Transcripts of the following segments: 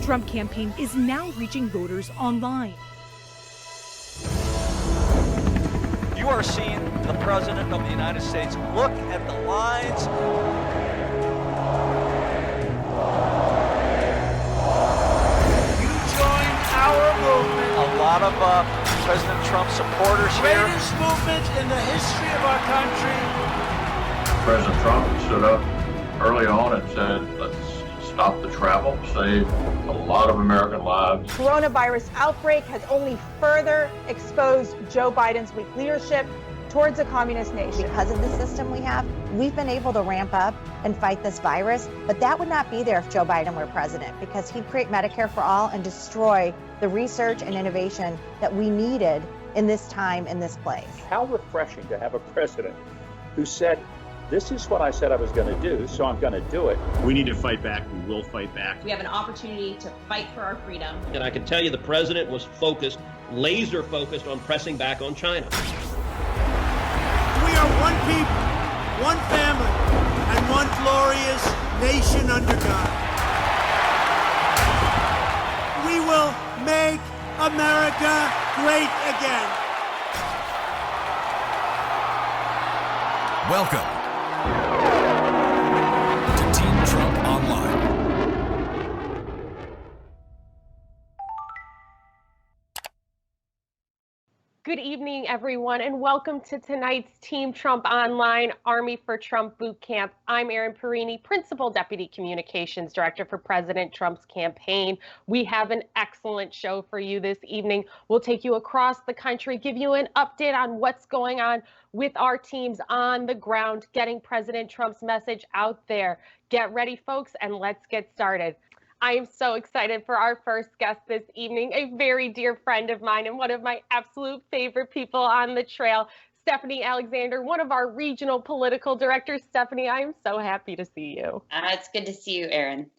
Trump campaign is now reaching voters online. You are seeing the President of the United States. Look at the lines. You join our movement. A lot of President Trump supporters here. Greatest movement in the history of our country. President Trump stood up early on and said, let's stop the travel, save a lot of American lives. Coronavirus outbreak has only further exposed Joe Biden's weak leadership towards a communist nation. Because of the system we have, we've been able to ramp up and fight this virus, but that would not be there if Joe Biden were president, because he'd create Medicare for all and destroy the research and innovation that we needed in this time, in this place. How refreshing to have a president who said, this is what I said I was going to do, so I'm going to do it. We need to fight back. We will fight back. We have an opportunity to fight for our freedom. And I can tell you the president was focused, laser focused on pressing back on China. We are one people, one family, and one glorious nation under God. We will make America great again. Welcome to Team Trump Online. Good evening, everyone, and welcome to tonight's Team Trump Online Army for Trump Boot Camp. I'm Erin, Perini, Principal Deputy Communications Director for President Trump's campaign. We have an excellent show for you this evening. We'll take you across the country, give you an update on what's going on with our teams on the ground, getting President Trump's message out there. Get ready, folks, and let's get started. I am so excited for our first guest this evening, a very dear friend of mine and one of my absolute favorite people on the trail, Stephanie Alexander, one of our regional political directors. Stephanie, I am so happy to see you. It's good to see you, Erin.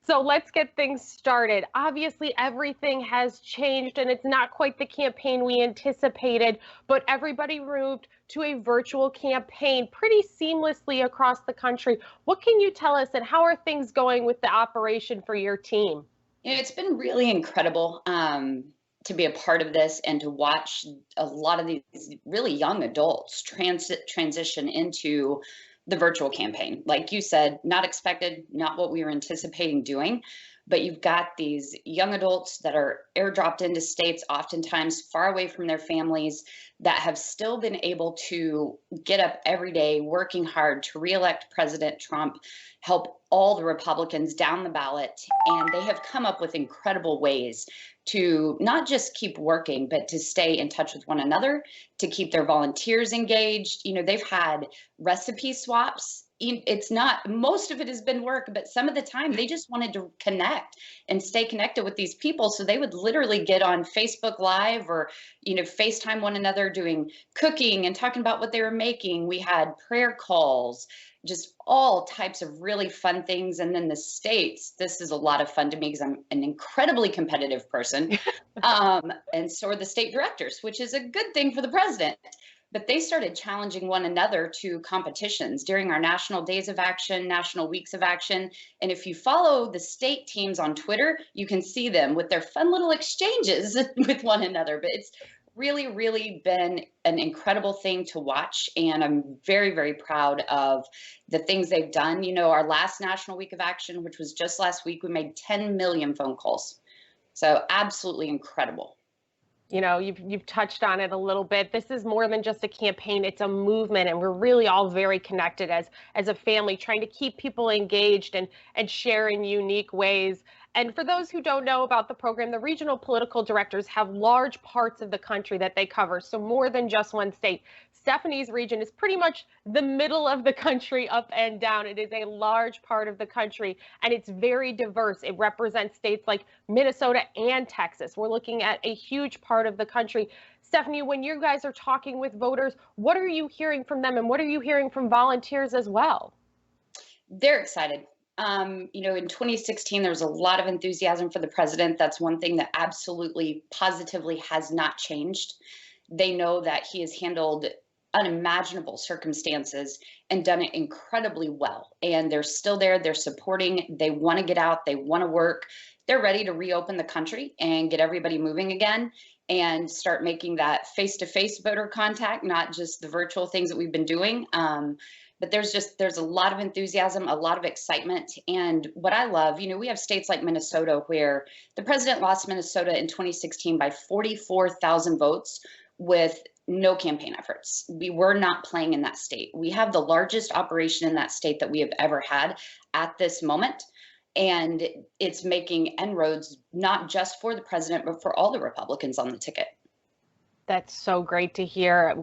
So let's get things started. Obviously, everything has changed and it's not quite the campaign we anticipated, but everybody moved to a virtual campaign pretty seamlessly across the country. What can you tell us and how are things going with the operation for your team? You know, it's been really incredible to be a part of this and to watch a lot of these really young adults transition into the virtual campaign. Like you said, not expected, not what we were anticipating doing, but you've got these young adults that are airdropped into states, oftentimes far away from their families, that have still been able to get up every day, working hard to reelect President Trump, help all the Republicans down the ballot. And they have come up with incredible ways to not just keep working, but to stay in touch with one another, to keep their volunteers engaged. You know, they've had recipe swaps. It's not, most of it has been work, but some of the time they just wanted to connect and stay connected with these people. So they would literally get on Facebook Live or, you know, FaceTime one another doing cooking and talking about what they were making. We had prayer calls, just all types of really fun things. And then the states, this is a lot of fun to me because I'm an incredibly competitive person. And so are the state directors, which is a good thing for the president. But they started challenging one another to competitions during our national days of action, national weeks of action. And if you follow the state teams on Twitter, you can see them with their fun little exchanges with one another. But it's really, really been an incredible thing to watch. And I'm very, very proud of the things they've done. You know, our last National Week of Action, which was just last week, we made 10 million phone calls. So absolutely incredible. You know, you've touched on it a little bit. This is more than just a campaign. It's a movement, and we're really all very connected as a family, trying to keep people engaged and share in unique ways. And for those who don't know about the program, the regional political directors have large parts of the country that they cover, so more than just one state. Stephanie's region is pretty much the middle of the country, up and down. It is a large part of the country, and it's very diverse. It represents states like Minnesota and Texas. We're looking at a huge part of the country. Stephanie, when you guys are talking with voters, what are you hearing from them, and what are you hearing from volunteers as well? They're excited. You know, in 2016, there was a lot of enthusiasm for the president. That's one thing that absolutely, positively has not changed. They know that he has handled unimaginable circumstances and done it incredibly well. And they're still there. They're supporting. They want to get out. They want to work. they're ready to reopen the country and get everybody moving again and start making that face-to-face voter contact, not just the virtual things that we've been doing. But there's a lot of enthusiasm, a lot of excitement. And what I love, we have states like Minnesota where the president lost Minnesota in 2016 by 44,000 votes with no campaign efforts. We were not playing in that state. We have the largest operation in that state that we have ever had at this moment. And it's making inroads, not just for the president, but for all the Republicans on the ticket. That's so great to hear.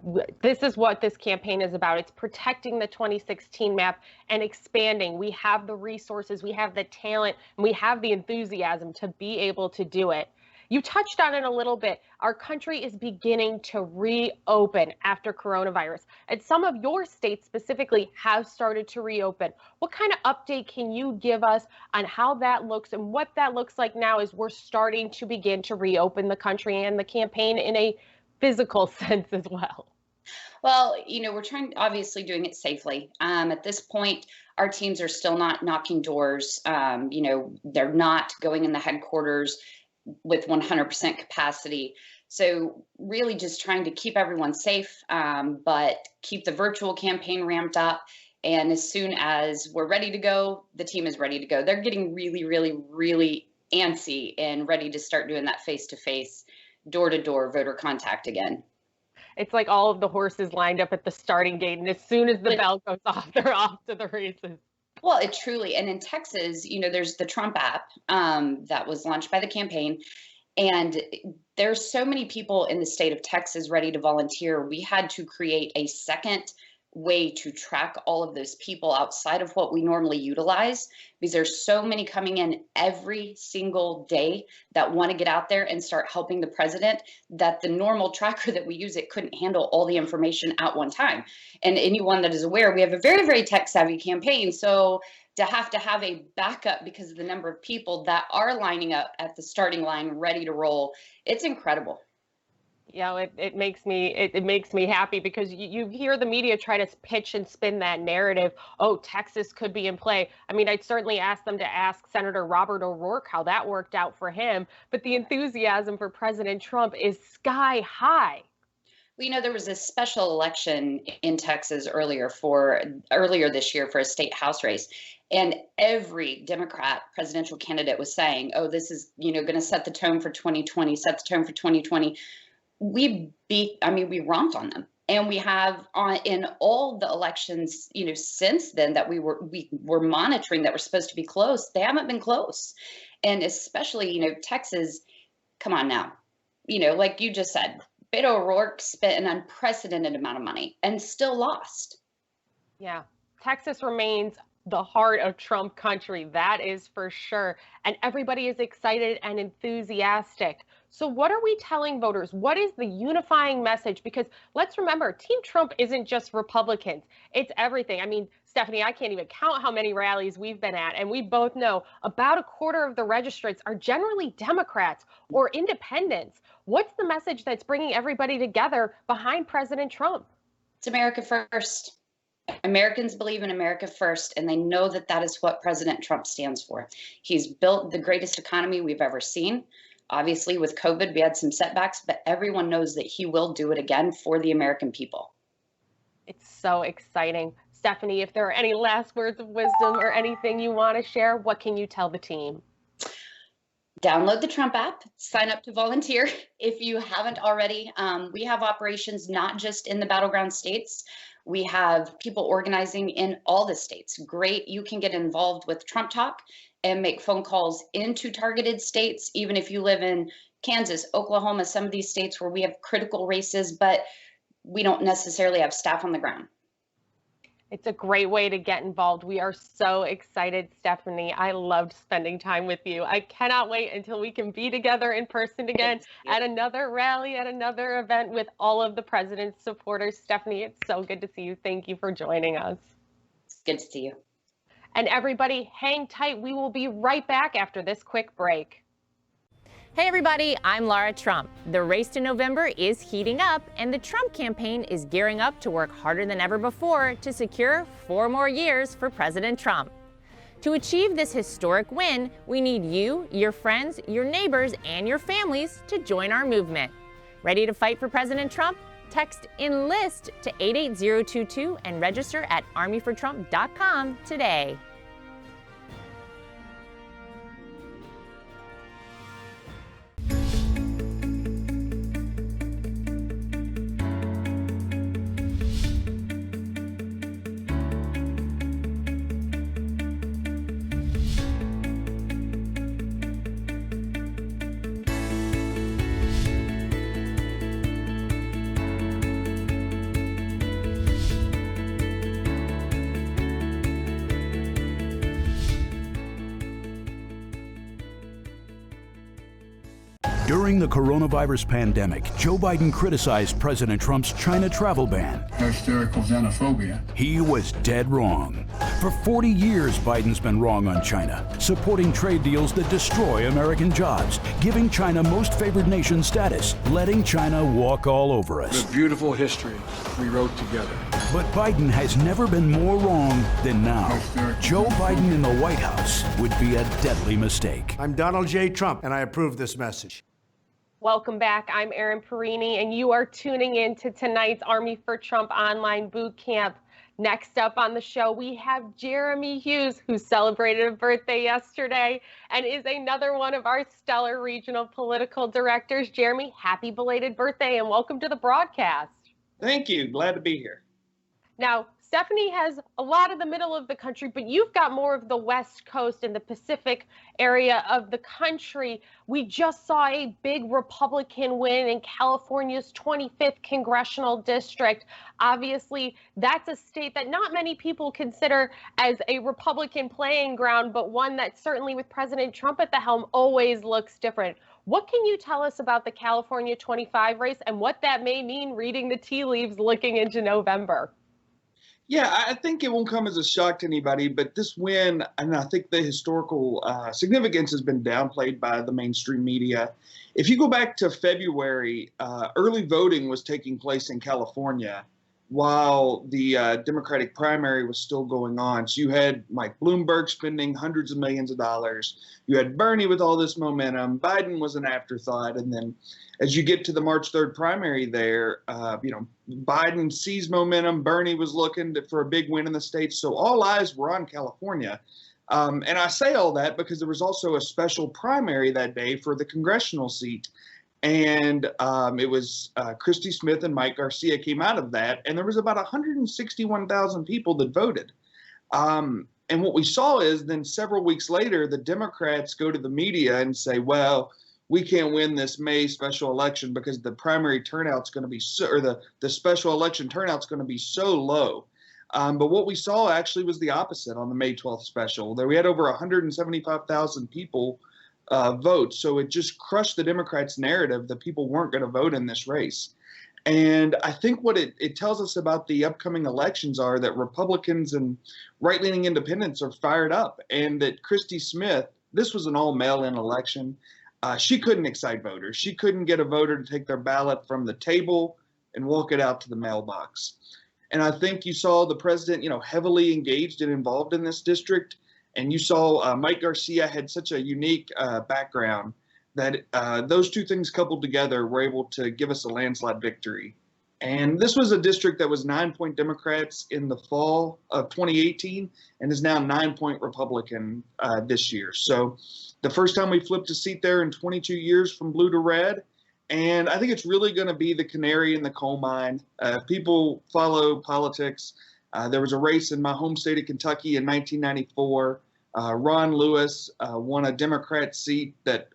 This is what this campaign is about. It's protecting the 2016 map and expanding. We have the resources, we have the talent, and we have the enthusiasm to be able to do it. You touched on it a little bit. Our country is beginning to reopen after coronavirus, and some of your states specifically have started to reopen. What kind of update can you give us on how that looks and what that looks like now as we're starting to begin to reopen the country and the campaign in a physical sense as well? Well, we're obviously doing it safely. At this point, our teams are still not knocking doors. They're not going in the headquarters with 100% capacity. So really just trying to keep everyone safe, but keep the virtual campaign ramped up. And as soon as we're ready to go, the team is ready to go. They're getting really, really, really antsy and ready to start doing that face-to-face, door-to-door voter contact again. It's like all of the horses lined up at the starting gate, and as soon as the bell goes off, they're off to the races. Well, it truly, and in Texas, there's the Trump app that was launched by the campaign, and there's so many people in the state of Texas ready to volunteer. We had to create a second way to track all of those people outside of what we normally utilize, because there's so many coming in every single day that want to get out there and start helping the president, that the normal tracker that we use, it couldn't handle all the information at one time. And anyone that is aware, we have a very, very tech savvy campaign. So to have a backup because of the number of people that are lining up at the starting line ready to roll, it's incredible. It makes me happy because you hear the media try to pitch and spin that narrative. Oh, Texas could be in play. I mean, I'd certainly ask them to ask Senator Robert O'Rourke how that worked out for him. But the enthusiasm for President Trump is sky high. Well, there was a special election in Texas earlier this year for a state House race. And every Democrat presidential candidate was saying, oh, this is, going to set the tone for 2020, set the tone for 2020. We romped on them. And we have in all the elections, since then that we were monitoring that were supposed to be close, they haven't been close. And especially, Texas, come on now, like you just said, Beto O'Rourke spent an unprecedented amount of money and still lost. Yeah, Texas remains the heart of Trump country, that is for sure. And everybody is excited and enthusiastic. So what are we telling voters? What is the unifying message? Because let's remember, Team Trump isn't just Republicans. It's everything. I mean, Stephanie, I can't even count how many rallies we've been at. And we both know about a quarter of the registrants are generally Democrats or independents. What's the message that's bringing everybody together behind President Trump? It's America first. Americans believe in America first, and they know that that is what President Trump stands for. He's built the greatest economy we've ever seen. Obviously, with COVID, we had some setbacks, but everyone knows that he will do it again for the American people. It's so exciting. Stephanie, if there are any last words of wisdom or anything you want to share, what can you tell the team? Download the Trump app, sign up to volunteer if you haven't already. We have operations not just in the battleground states. We have people organizing in all the states. Great, you can get involved with Trump Talk and make phone calls into targeted states, even if you live in Kansas, Oklahoma, some of these states where we have critical races, but we don't necessarily have staff on the ground. It's a great way to get involved. We are so excited, Stephanie. I loved spending time with you. I cannot wait until we can be together in person again at another rally, at another event with all of the president's supporters. Stephanie, it's so good to see you. Thank you for joining us. It's good to see you. And everybody, hang tight. We will be right back after this quick break. Hey everybody, I'm Lara Trump. The race to November is heating up, and the Trump campaign is gearing up to work harder than ever before to secure 4 more years for President Trump. To achieve this historic win, we need you, your friends, your neighbors, and your families to join our movement. Ready to fight for President Trump? Text ENLIST to 88022 and register at armyfortrump.com today. During the coronavirus pandemic, Joe Biden criticized President Trump's China travel ban. Hysterical xenophobia. He was dead wrong. For 40 years, Biden's been wrong on China, supporting trade deals that destroy American jobs, giving China most favored nation status, letting China walk all over us. The beautiful history we wrote together. But Biden has never been more wrong than now. Joe Biden in the White House would be a deadly mistake. I'm Donald J. Trump, and I approve this message. Welcome back. I'm Erin Perini, and you are tuning in to tonight's Army for Trump online boot camp. Next up on the show, we have Jeremy Hughes, who celebrated a birthday yesterday and is another one of our stellar regional political directors. Jeremy, happy belated birthday and welcome to the broadcast. Thank you. Glad to be here. Now, Stephanie has a lot of the middle of the country, but you've got more of the West Coast and the Pacific area of the country. We just saw a big Republican win in California's 25th congressional district. Obviously, that's a state that not many people consider as a Republican playing ground, but one that certainly with President Trump at the helm always looks different. What can you tell us about the California 25 race and what that may mean reading the tea leaves looking into November? Yeah, I think it won't come as a shock to anybody, but this win, and I think the historical significance has been downplayed by the mainstream media. If you go back to February, early voting was taking place in California while the Democratic primary was still going on. So you had Mike Bloomberg spending hundreds of millions of dollars. You had Bernie with all this momentum. Biden was an afterthought. And then as you get to the March 3rd primary there, Biden sees momentum. Bernie was looking for a big win in the state. So all eyes were on California. And I say all that because there was also a special primary that day for the congressional seat. And it was Christy Smith and Mike Garcia came out of that. And there was about 161,000 people that voted. And what we saw is then several weeks later, the Democrats go to the media and say, well, we can't win this May special election because the primary turnout's going to be the special election turnout's going to be so low. But what we saw actually was the opposite on the May 12th special. There we had over 175,000 people vote. So it just crushed the Democrats' narrative that people weren't going to vote in this race. And I think what it tells us about the upcoming elections are that Republicans and right-leaning independents are fired up, and that Christy Smith, this was an all-mail-in election. She couldn't excite voters. She couldn't get a voter to take their ballot from the table and walk it out to the mailbox. And I think you saw the president, heavily engaged and involved in this district. And you saw Mike Garcia had such a unique background that those two things coupled together were able to give us a landslide victory. And this was a district that was 9-point Democrats in the fall of 2018 and is now 9-point Republican this year. So the first time we flipped a seat there in 22 years from blue to red. And I think it's really going to be the canary in the coal mine. If people follow politics, there was a race in my home state of Kentucky in 1994. Ron Lewis won a Democrat seat that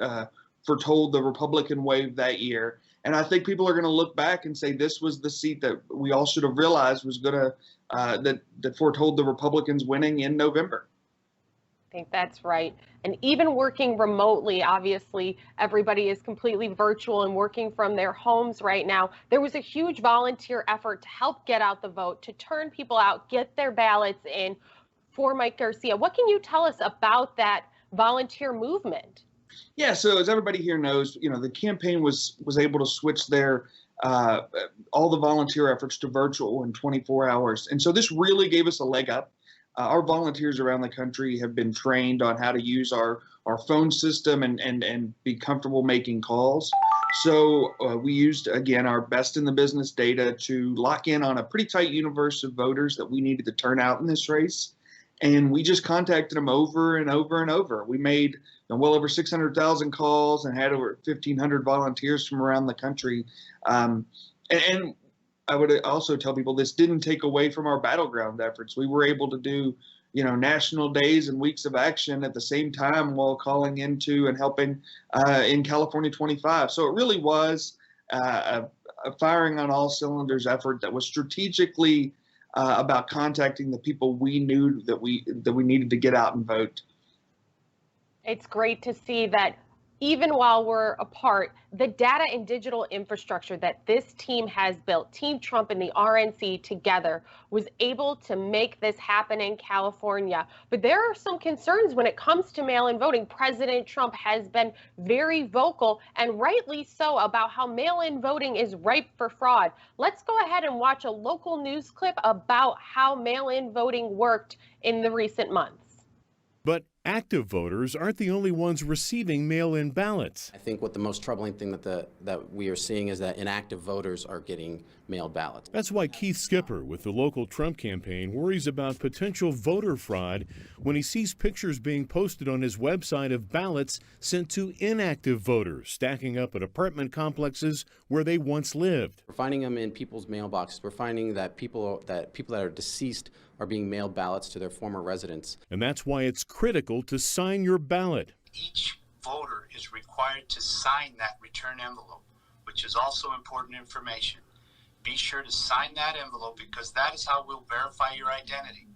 foretold the Republican wave that year. And I think people are going to look back and say this was the seat that we all should have realized was going to that foretold the Republicans winning in November. I think that's right. And even working remotely, obviously, everybody is completely virtual and working from their homes right now. There was a huge volunteer effort to help get out the vote, to turn people out, get their ballots in for Mike Garcia. What can you tell us about that volunteer movement? Yeah, so as everybody here knows, the campaign was able to switch their all the volunteer efforts to virtual in 24 hours. And so this really gave us a leg up. our volunteers around the country have been trained on how to use our phone system and be comfortable making calls. So we used, again, our best in the business data to lock in on a pretty tight universe of voters that we needed to turn out in this race. And we just contacted them over and over and over. We made well over 600,000 calls and had over 1,500 volunteers from around the country. And I would also tell people this didn't take away from our battleground efforts. We were able to do, national days and weeks of action at the same time while calling into and helping in California 25. So it really was a firing on all cylinders effort that was strategically about contacting the people we knew that we needed to get out and vote. It's great to see that even while we're apart, the data and digital infrastructure that this team has built, Team Trump and the RNC together, was able to make this happen in California. But there are some concerns when it comes to mail-in voting. President Trump has been very vocal, and rightly so, about how mail-in voting is ripe for fraud. Let's go ahead and watch a local news clip about how mail-in voting worked in the recent months. But active voters aren't the only ones receiving mail-in ballots. I think what the most troubling thing that we are seeing is that inactive voters are getting mailed ballots. That's why Keith Skipper with the local Trump campaign worries about potential voter fraud when he sees pictures being posted on his website of ballots sent to inactive voters stacking up at apartment complexes where they once lived. We're finding them in people's mailboxes. We're finding that people that are deceased are being mailed ballots to their former residents. And that's why it's critical to sign your ballot. Each voter is required to sign that return envelope, which is also important information. Be sure to sign that envelope because that is how we'll verify your identity.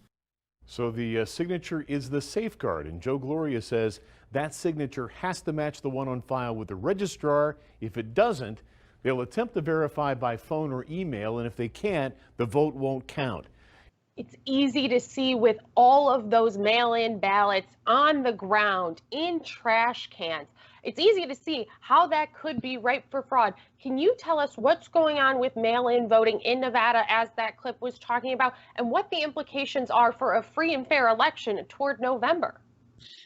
So the signature is the safeguard, and Joe Gloria says that signature has to match the one on file with the registrar. If it doesn't, they'll attempt to verify by phone or email, and if they can't, the vote won't count. It's easy to see with all of those mail-in ballots on the ground, in trash cans. It's easy to see how that could be ripe for fraud. Can you tell us what's going on with mail-in voting in Nevada, as that clip was talking about, and what the implications are for a free and fair election toward November?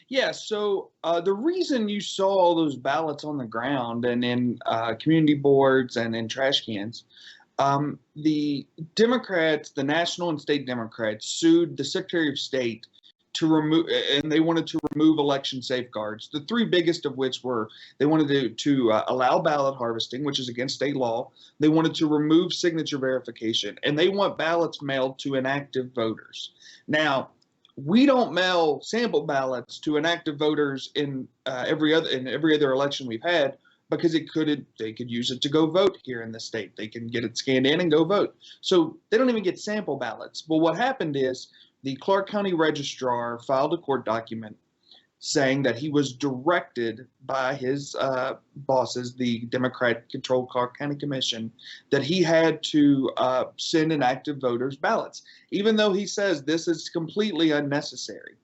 Yeah, so the reason you saw all those ballots on the ground and in community boards and in trash cans, the Democrats, the national and state Democrats, sued the Secretary of State to remove, and they wanted to remove election safeguards. The three biggest of which were they wanted to allow ballot harvesting, which is against state law. They wanted to remove signature verification, and they want ballots mailed to inactive voters. Now, we don't mail sample ballots to inactive voters in every other election we've had, because they could use it to go vote here in the state. They can get it scanned in and go vote. So they don't even get sample ballots. But what happened is the Clark County registrar filed a court document saying that he was directed by his bosses, the Democrat-controlled Clark County Commission, that he had to send inactive voters ballots, even though he says this is completely unnecessary.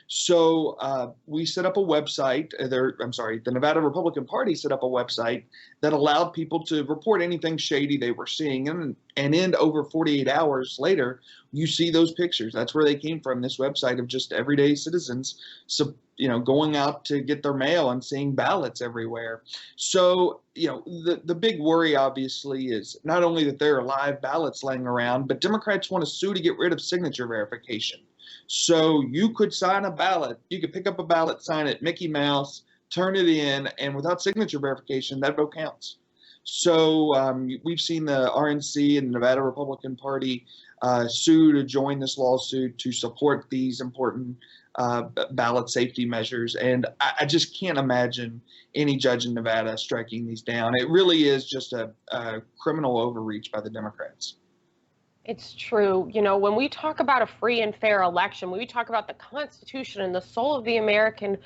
So we set up a website, the Nevada Republican Party set up a website that allowed people to report anything shady they were seeing. And in over 48 hours later, you see those pictures. That's where they came from, this website of just everyday citizens, going out to get their mail and seeing ballots everywhere. So, the big worry, obviously, is not only that there are live ballots laying around, but Democrats want to sue to get rid of signature verification. So you could sign a ballot, you could pick up a ballot, sign it, Mickey Mouse, turn it in, and without signature verification, that vote counts. So we've seen the RNC and the Nevada Republican Party sue to join this lawsuit to support these important ballot safety measures. And I just can't imagine any judge in Nevada striking these down. It really is just a criminal overreach by the Democrats. It's true. When we talk about a free and fair election, when we talk about the Constitution and the soul of the American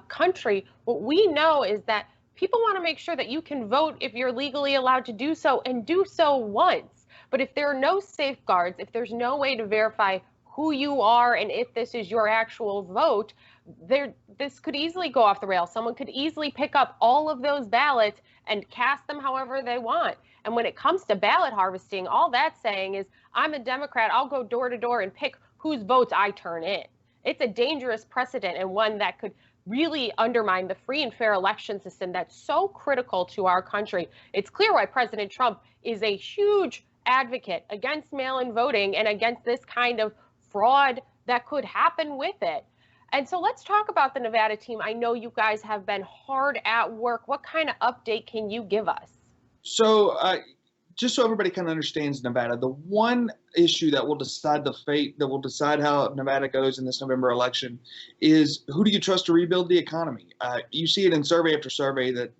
country, what we know is that people want to make sure that you can vote if you're legally allowed to do so, and do so once. But if there are no safeguards, if there's no way to verify who you are and if this is your actual vote, this could easily go off the rails. Someone could easily pick up all of those ballots and cast them however they want. And when it comes to ballot harvesting, all that's saying is, I'm a Democrat, I'll go door to door and pick whose votes I turn in. It's a dangerous precedent and one that could really undermine the free and fair election system that's so critical to our country. It's clear why President Trump is a huge advocate against mail-in voting and against this kind of fraud that could happen with it. And so let's talk about the Nevada team. I know you guys have been hard at work. What kind of update can you give us? So just so everybody kind of understands Nevada, the one issue that will decide the fate, that will decide how Nevada goes in this November election is who do you trust to rebuild the economy? You see it in survey after survey that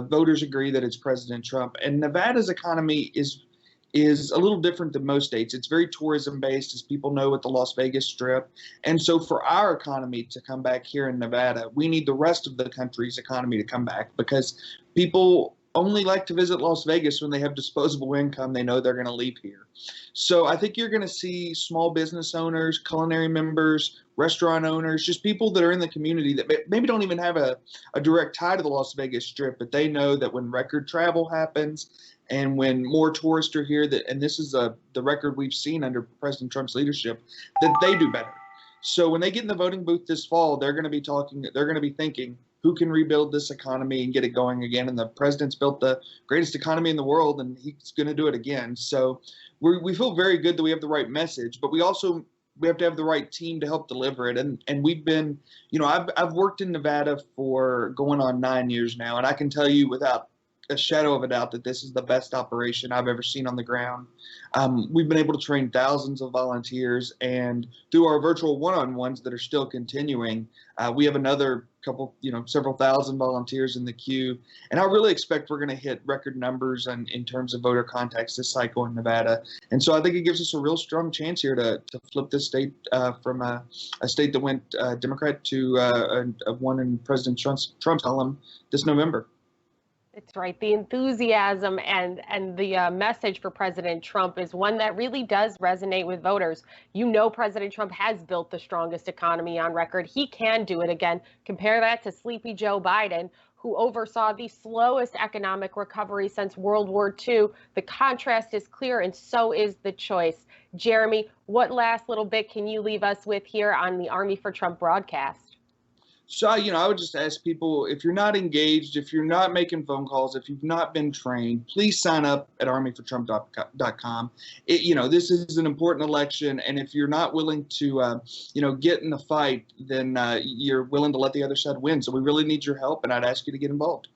voters agree that it's President Trump. And Nevada's economy is a little different than most states. It's very tourism based, as people know, with the Las Vegas Strip. And so for our economy to come back here in Nevada, we need the rest of the country's economy to come back, because people only like to visit Las Vegas when they have disposable income. They know they're going to leave here. So I think you're going to see small business owners, culinary members, restaurant owners, just people that are in the community that maybe don't even have a direct tie to the Las Vegas Strip, but they know that when record travel happens and when more tourists are here, and this is the record we've seen under President Trump's leadership, that they do better. So when they get in the voting booth this fall, they're going to be thinking, who can rebuild this economy and get it going again? And the president's built the greatest economy in the world, and he's going to do it again. So we feel very good that we have the right message, but we have to have the right team to help deliver it. And we've been, I've worked in Nevada for going on 9 years now, and I can tell you without a shadow of a doubt that this is the best operation I've ever seen on the ground. We've been able to train thousands of volunteers, and through our virtual one-on-ones that are still continuing, we have another couple, several thousand volunteers in the queue. And I really expect we're going to hit record numbers in terms of voter contacts this cycle in Nevada. And so I think it gives us a real strong chance here to flip this state from a state that went Democrat to a one in President Trump's column this November. It's right. The enthusiasm and the message for President Trump is one that really does resonate with voters. President Trump has built the strongest economy on record. He can do it again. Compare that to sleepy Joe Biden, who oversaw the slowest economic recovery since World War II. The contrast is clear, and so is the choice. Jeremy, what last little bit can you leave us with here on the Army for Trump broadcast? So, I would just ask people, if you're not engaged, if you're not making phone calls, if you've not been trained, please sign up at armyfortrump.com. This is an important election, and if you're not willing to, get in the fight, then you're willing to let the other side win. So we really need your help, and I'd ask you to get involved.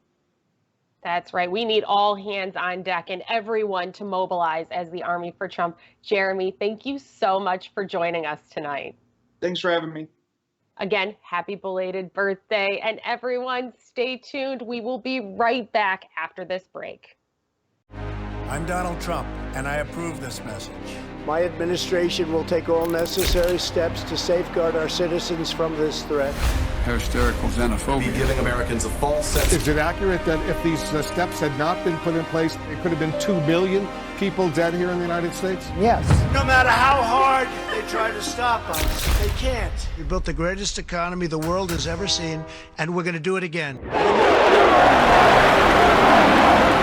That's right. We need all hands on deck and everyone to mobilize as the Army for Trump. Jeremy, thank you so much for joining us tonight. Thanks for having me. Again, happy belated birthday, and everyone stay tuned. We will be right back after this break. I'm Donald Trump, and I approve this message. My administration will take all necessary steps to safeguard our citizens from this threat. Hysterical xenophobia. Be giving Americans a false sense. Is it accurate that if these steps had not been put in place, it could have been 2 million people dead here in the United States? Yes. No matter how hard they try to stop us, they can't. We built the greatest economy the world has ever seen, and we're going to do it again.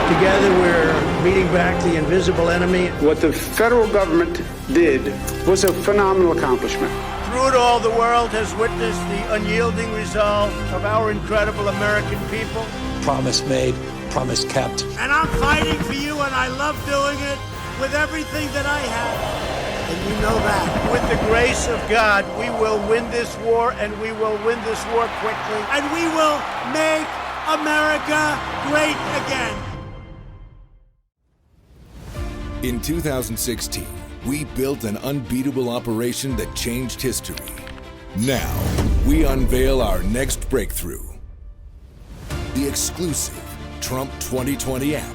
Together, we're beating back the invisible enemy. What the federal government did was a phenomenal accomplishment. Through it all, the world has witnessed the unyielding resolve of our incredible American people. Promise made, promise kept. And I'm fighting for you, and I love doing it with everything that I have. And you know that. With the grace of God, we will win this war, and we will win this war quickly. And we will make America great again. In 2016, we built an unbeatable operation that changed history. Now, we unveil our next breakthrough. The exclusive Trump 2020 app.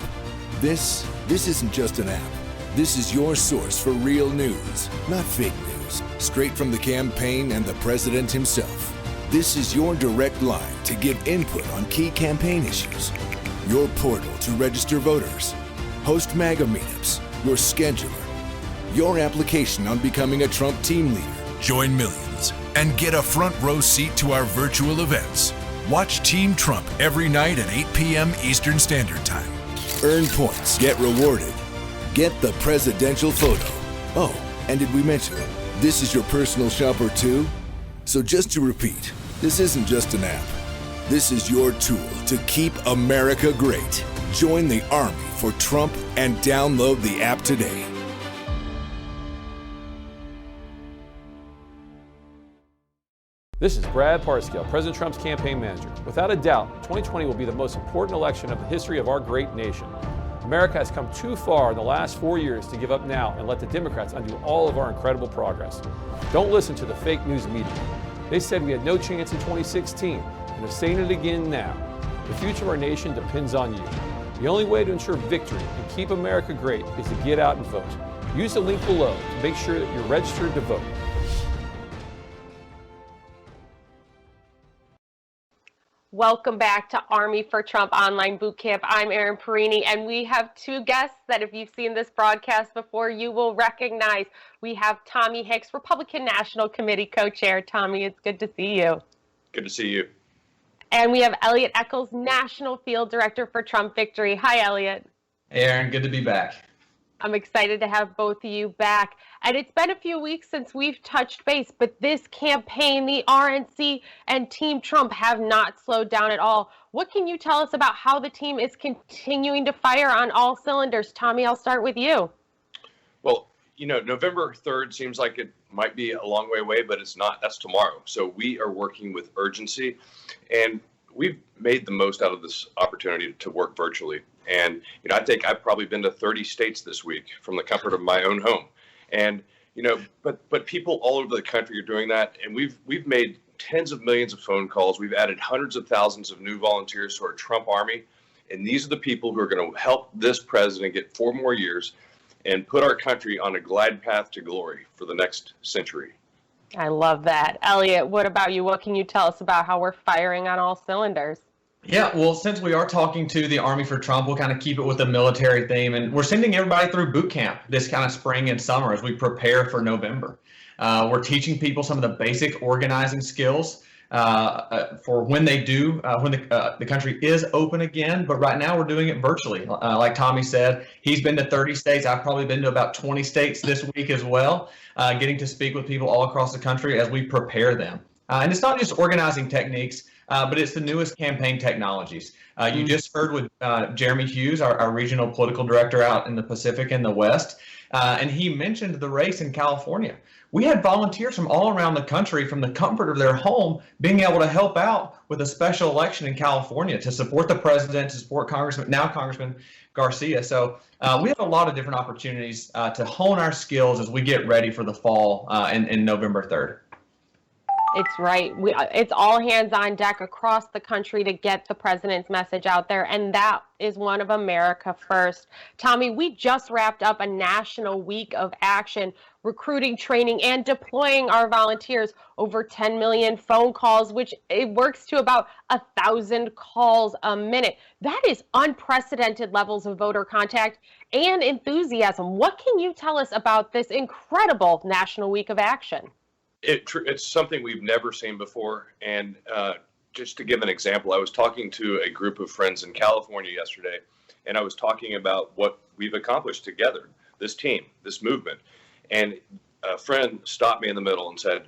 This isn't just an app. This is your source for real news, not fake news. Straight from the campaign and the president himself. This is your direct line to give input on key campaign issues. Your portal to register voters. Host MAGA meetups. Your scheduler. Your application on becoming a Trump team leader. Join millions and get a front row seat to our virtual events. Watch Team Trump every night at 8 p.m. Eastern Standard Time. Earn points, get rewarded. Get the presidential photo. Oh, and did we mention This is your personal shopper too? So just to repeat, this isn't just an app. This is your tool to keep America great. Join the Army for Trump and download the app today. This is Brad Parscale, President Trump's campaign manager. Without a doubt, 2020 will be the most important election of the history of our great nation. America has come too far in the last 4 years to give up now and let the Democrats undo all of our incredible progress. Don't listen to the fake news media. They said we had no chance in 2016, and they're saying it again now. The future of our nation depends on you. The only way to ensure victory and keep America great is to get out and vote. Use the link below to make sure that you're registered to vote. Welcome back to Army for Trump Online Boot Camp. I'm Erin Perini, and we have two guests that if you've seen this broadcast before, you will recognize. We have Tommy Hicks, Republican National Committee co-chair. Tommy, it's good to see you. Good to see you. And we have Elliot Eccles, National Field Director for Trump Victory. Hi, Elliot. Hey, Erin, good to be back. I'm excited to have both of you back. And it's been a few weeks since we've touched base, but this campaign, the RNC and Team Trump have not slowed down at all. What can you tell us about how the team is continuing to fire on all cylinders? Tommy, I'll start with you. Well, you know, November 3rd seems like it might be a long way away, but it's not. That's tomorrow. So we are working with urgency, and we've made the most out of this opportunity to work virtually. And, you know, I think I've probably been to 30 states this week from the comfort of my own home. And, you know, but people all over the country are doing that. And we've made tens of millions of phone calls. We've added hundreds of thousands of new volunteers to our Trump Army. And these are the people who are going to help this president get 4 more years and put our country on a glide path to glory for the next century. I love that. Elliot, what about you? What can you tell us about how we're firing on all cylinders? Yeah, well, since we are talking to the Army for Trump, we'll kind of keep it with the military theme. And we're sending everybody through boot camp this kind of spring and summer as we prepare for November. We're teaching people some of the basic organizing skills for when they do, when the country is open again. But right now we're doing it virtually. Like Tommy said, he's been to 30 states. I've probably been to about 20 states this week as well, getting to speak with people all across the country as we prepare them. And it's not just organizing techniques, but it's the newest campaign technologies. You just heard with Jeremy Hughes, our regional political director out in the Pacific and the West, and he mentioned the race in California. We had volunteers from all around the country, from the comfort of their home, being able to help out with a special election in California to support the president, to support Congressman Garcia. So we have a lot of different opportunities to hone our skills as we get ready for the fall in November 3rd. It's right. It's all hands on deck across the country to get the president's message out there, and that is one of America first. Tommy, we just wrapped up a national week of action, recruiting, training, and deploying our volunteers. Over 10 million phone calls, which it works to about 1,000 calls a minute. That is unprecedented levels of voter contact and enthusiasm. What can you tell us about this incredible national week of action? It's something we've never seen before. And just to give an example, I was talking to a group of friends in California yesterday, and I was talking about what we've accomplished together, this team, this movement. And a friend stopped me in the middle and said,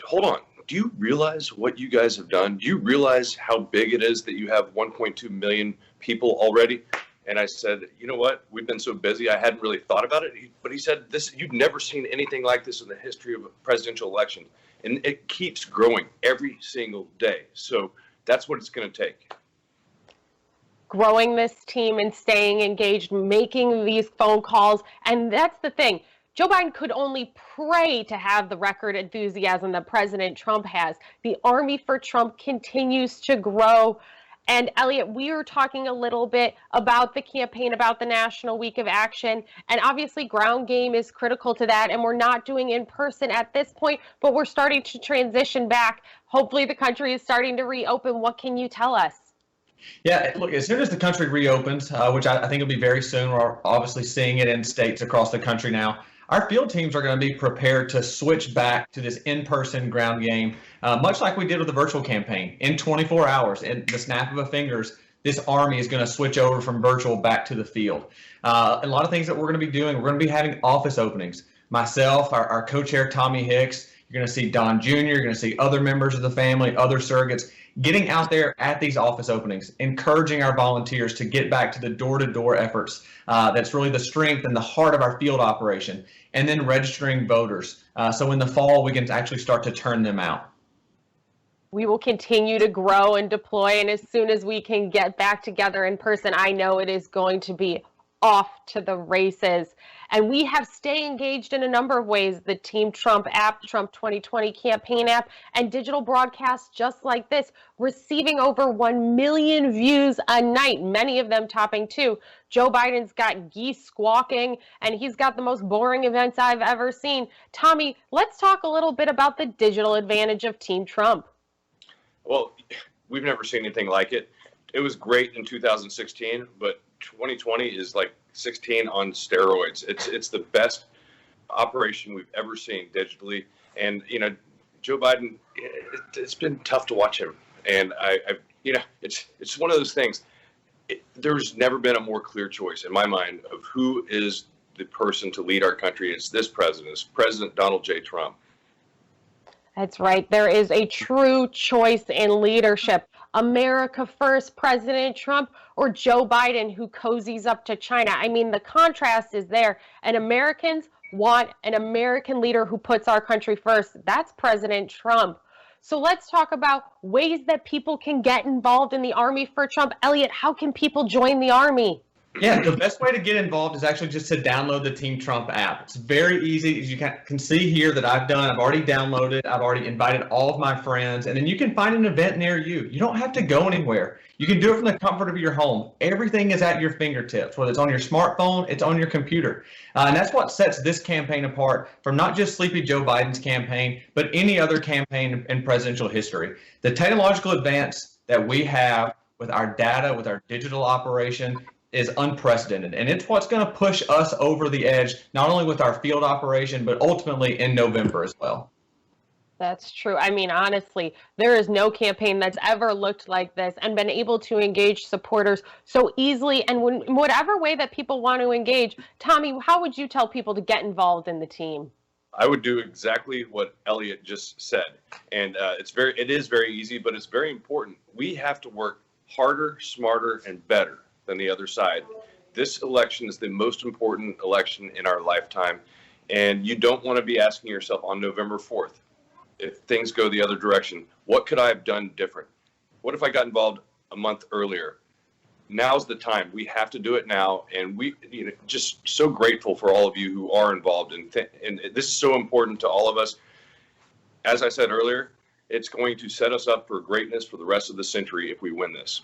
hold on, do you realize what you guys have done? Do you realize how big it is that you have 1.2 million people already? And I said, you know what? We've been so busy, I hadn't really thought about it. But he said, you've never seen anything like this in the history of a presidential election. And it keeps growing every single day. So that's what it's going to take. Growing this team and staying engaged, making these phone calls. And that's the thing. Joe Biden could only pray to have the record enthusiasm that President Trump has. The Army for Trump continues to grow. And Elliot, we were talking a little bit about the campaign, about the National Week of Action, and obviously ground game is critical to that, and we're not doing in person at this point, but we're starting to transition back. Hopefully the country is starting to reopen. What can you tell us? Yeah, look, as soon as the country reopens, which I think will be very soon, we're obviously seeing it in states across the country now, our field teams are going to be prepared to switch back to this in-person ground game, much like we did with the virtual campaign. In 24 hours, in the snap of a fingers, this Army is going to switch over from virtual back to the field. A lot of things that we're going to be doing, we're going to be having office openings. myself, our co-chair, Tommy Hicks. You're going to see Don Jr., you're going to see other members of the family, other surrogates, getting out there at these office openings, encouraging our volunteers to get back to the door-to-door efforts. That's really the strength and the heart of our field operation. And then registering voters. So in the fall, we can actually start to turn them out. We will continue to grow and deploy, and as soon as we can get back together in person, I know it is going to be off to the races. And we have stayed engaged in a number of ways: the Team Trump app, Trump 2020 campaign app, and digital broadcasts just like this, receiving over 1 million views a night, many of them topping 2. Joe Biden's got geese squawking, and he's got the most boring events I've ever seen. Tommy, let's talk a little bit about the digital advantage of Team Trump. Well, we've never seen anything like it. It was great in 2016, but 2020 is like 16 on steroids. It's the best operation we've ever seen digitally. And, Joe Biden, it's been tough to watch him. And it's one of those things. There's never been a more clear choice in my mind of who is the person to lead our country. It's this president. It's President Donald J. Trump. That's right. There is a true choice in leadership. America first, President Trump, or Joe Biden, who cozies up to China. I mean, the contrast is there. And Americans want an American leader who puts our country first. That's President Trump. So let's talk about ways that people can get involved in the Army for Trump. Elliot, how can people join the Army? Yeah, the best way to get involved is actually just to download the Team Trump app. It's very easy. As you can see here that I've already downloaded, I've already invited all of my friends, and then you can find an event near you. You don't have to go anywhere. You can do it from the comfort of your home. Everything is at your fingertips, whether it's on your smartphone, it's on your computer. And that's what sets this campaign apart from not just Sleepy Joe Biden's campaign, but any other campaign in presidential history. The technological advance that we have with our data, with our digital operation, is unprecedented, and it's what's going to push us over the edge, not only with our field operation, but ultimately in November as well. That's true. I mean, honestly, there is no campaign that's ever looked like this and been able to engage supporters so easily and in whatever way that people want to engage. Tommy, how would you tell people to get involved in the team? I would do exactly what Elliot just said, and it is very easy, but it's very important. We have to work harder, smarter, and better than the other side. This election is the most important election in our lifetime, and you don't want to be asking yourself on November 4th, if things go the other direction, what could I have done different? What if I got involved a month earlier? Now's the time. We have to do it now, and we just so grateful for all of you who are involved, and this is so important to all of us. As I said earlier, it's going to set us up for greatness for the rest of the century if we win this.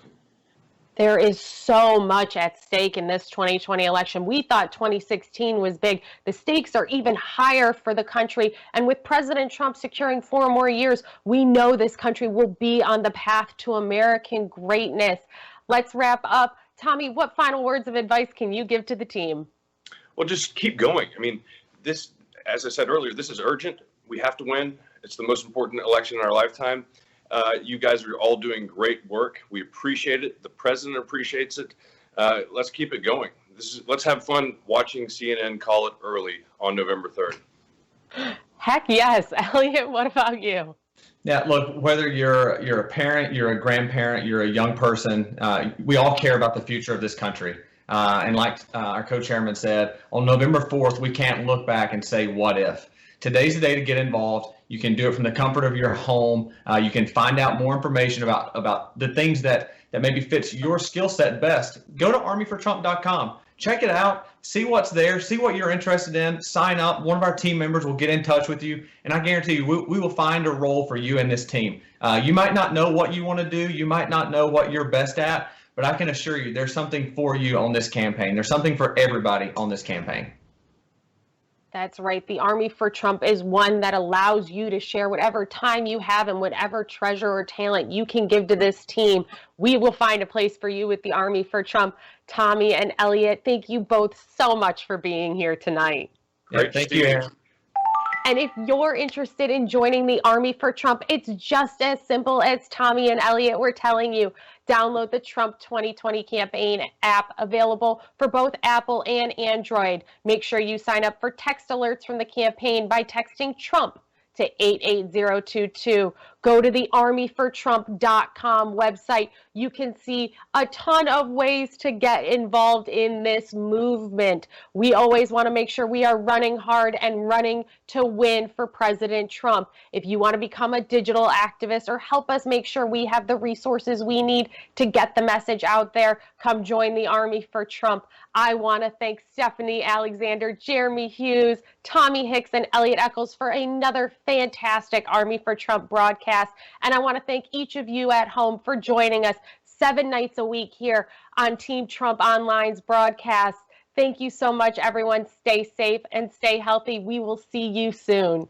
There is so much at stake in this 2020 election. We thought 2016 was big. The stakes are even higher for the country. And with President Trump securing 4 more years, we know this country will be on the path to American greatness. Let's wrap up. Tommy, what final words of advice can you give to the team? Well, just keep going. I mean, this, as I said earlier, this is urgent. We have to win. It's the most important election in our lifetime. You guys are all doing great work. We appreciate it. The president appreciates it. Let's keep it going. Let's have fun watching CNN call it early on November 3rd. Heck yes. Elliot, what about you? Yeah, look, whether you're a parent, you're a grandparent, you're a young person, we all care about the future of this country. And like our co-chairman said, on November 4th, we can't look back and say, what if? Today's the day to get involved. You can do it from the comfort of your home. You can find out more information about the things that maybe fits your skill set best. Go to armyfortrump.com. Check it out. See what's there. See what you're interested in. Sign up. One of our team members will get in touch with you. And I guarantee you, we will find a role for you in this team. You might not know what you want to do. You might not know what you're best at. But I can assure you there's something for you on this campaign. There's something for everybody on this campaign. That's right. The Army for Trump is one that allows you to share whatever time you have and whatever treasure or talent you can give to this team. We will find a place for you with the Army for Trump. Tommy and Elliot, thank you both so much for being here tonight. Great. Thank you, Erin. And if you're interested in joining the Army for Trump, it's just as simple as Tommy and Elliot were telling you. Download the Trump 2020 campaign app, available for both Apple and Android. Make sure you sign up for text alerts from the campaign by texting Trump to 88022. Go to the armyfortrump.com website. You can see a ton of ways to get involved in this movement. We always want to make sure we are running hard and running to win for President Trump. If you want to become a digital activist or help us make sure we have the resources we need to get the message out there, come join the Army for Trump. I want to thank Stephanie Alexander, Jeremy Hughes, Tommy Hicks, and Elliot Eccles for another fantastic Army for Trump broadcast. And I want to thank each of you at home for joining us 7 nights a week here on Team Trump Online's broadcast. Thank you so much, everyone. Stay safe and stay healthy. We will see you soon.